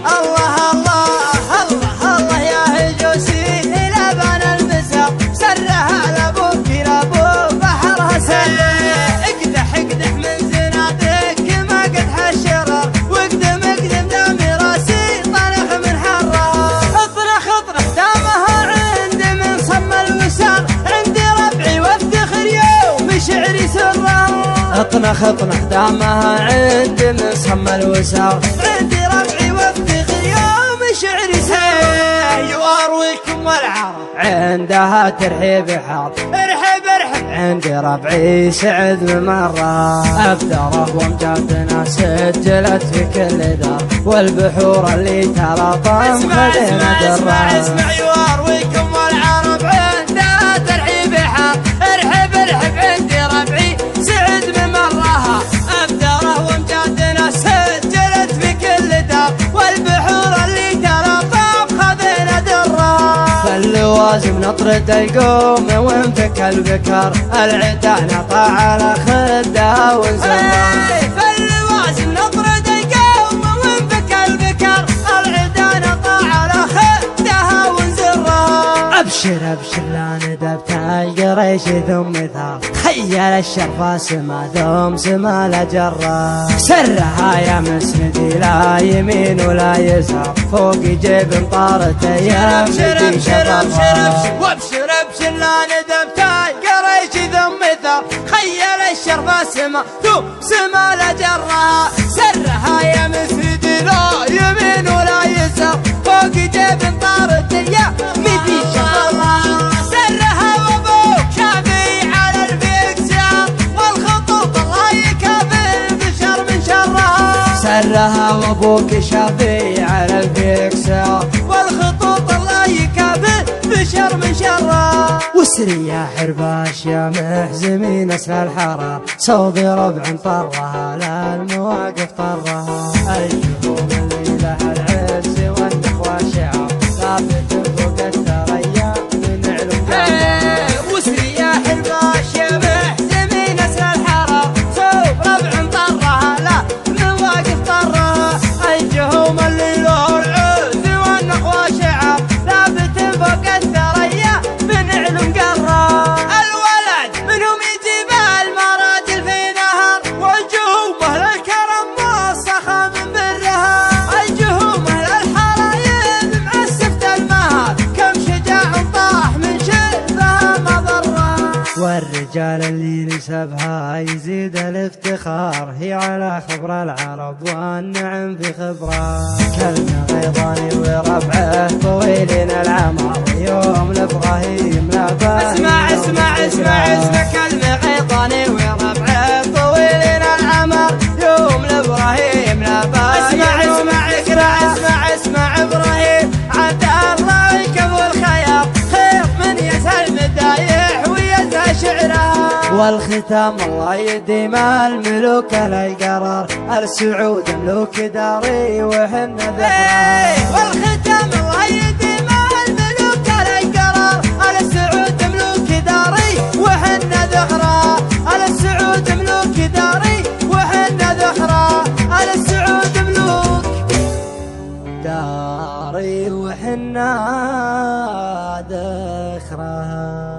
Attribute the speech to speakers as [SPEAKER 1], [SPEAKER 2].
[SPEAKER 1] الله الله الله الله يا هجوسي لبن المساق سرها لابوك لابو بحرها سلي اقدح اقدح من زنادك ما قدح الشرر واقدم اقدم دام راسي طنخ من حرها اطرخ اطرخ دامها عندي من صم الوسار عندي ربعي وافتخر يوم شعري سره اطنخ اطنخ دامها عندي من صم الوسار عندي ربعي وافتخر يوم شعري سره وارويكم والعرب عندها ترحيب حاط ارحب ارحب عندي ربعي سعد بمرة أبدره وامجادنا سجلت في كل دار والبحور اللي تلاطم خذينا درة اسمع وارويكم والعرب عندها ترحيب حاط ارحب ارحب عندي ربعي سعد بمرة أبدره وامجادنا سجلت في كل دار والبحور اللي تلاطم خذينا درة فاللوازم نطرد يقوم وانفك البكر العدا نطع على خده ونزره فاللوازم نطرد يقوم وانفك البكر العدا نطع على خده ونزره ابشر ابشر لا ندبت القريش ثم ثار تخيل الشرفة سما ثم سما لجرة سرها يا مسندي لا يمين ولا يسار فوق جيب طارت ايام وابشر ابشر لا ندمت قريش ثم ثار خيل الشرفة سما ثم سما لجرة سرها يا مسندي لا يمين ولا يسار فوق جيب طارت ايام مدي شرفة سرها وابوك شافي على الفكسار والخطوط الله يكافئ بشر من شرها سرها وابوك شافي على الفكسار والخطوط الله يكافئ بشر من شرها وسري يا حرباش يا محزمين اسل الحرار صوبي ربع طرها لا المواقف طرها الجهوم اللي لها العز والنخوة شعار ثابت فوق الثريا من علم وسري يا حرباش يا محزمين اسل الحرار صوب ربع طرها لا المواقف طرها الجهوم اللي لها العز والنخوة شعار ثابت فوق الثريا من علم قرة الولد منهم يجيب المراجل في نهر والجهوم اهل الكرم موسخة من برها الجهوم اهل الحرايب معسفة المهر كم شجاع طاح من شرفها مضرة والرجال اللي نسبها يزيد الافتخار هي على خبر العرب والنعم في خبره كلمة غيضاني وربعه طويلين العمر يوم لابراهيم لا باهي اسمع كلمة غيضاني وربعه طويلين العمر يوم لابراهيم لا باهي اسمع ابراهيم عبد الله يكب الخيار خير من يسهل المدايح ويسهل شعرها والختام الله يديم الملوك القرار السعود ملوك داري وحن ذكرها والختام الله يديم الملوك القرار السعود ملوك داري وحن ذكرها السعود ملوك داري وحن ذكرها السعود ملوك داري وحنا ذكرها.